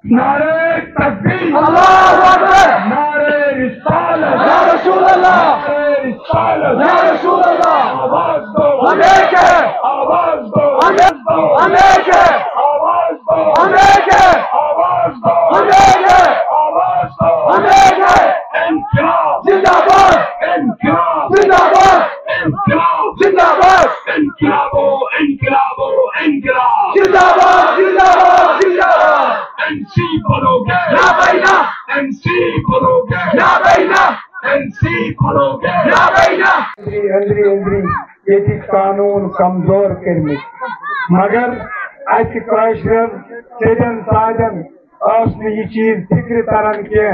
نعرہ تکبیر اللہ اکبر نعرہ رسالت یا رسول اللہ نعرہ رسالت یا رسول اللہ آواز دو ہمیں کے آواز دو ہمیں کے آواز دو ہمیں کے آواز دو ہمیں کے آواز دو ہمیں کے انقلاب زندہ باد انقلاب زندہ باد انقلاب زندہ باد انقلاب انقلاب انقلاب زندہ باد زندہ باد زندہ باد MC بولو گے نہ بینا MC بولو گے نہ بینا MC بولو گے نہ بینا اندری یہ قانون کمزور کرنے مگر اس کاشر سیدن سادن اس میں یہ چیز فکر تران کی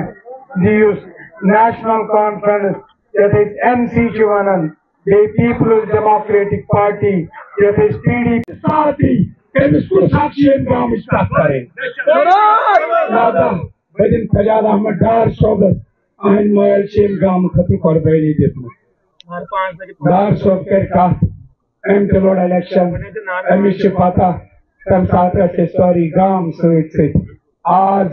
دیوس نیشنل کانفرنس جیسے MC چوانن بے پیپلز ڈیموکریٹک پارٹی جیسے PDP ساتھی اس کو ساتھی انگام اشتاق کریں نادم بدن سجاد احمد ڈار صحبت آئین مویل سے انگام خطر قربینی دیتا ڈار صحبت کر کہت انٹرلوڈ الیکشن امیش پاتا تم ساتھ سے سوری گام سویت سے آج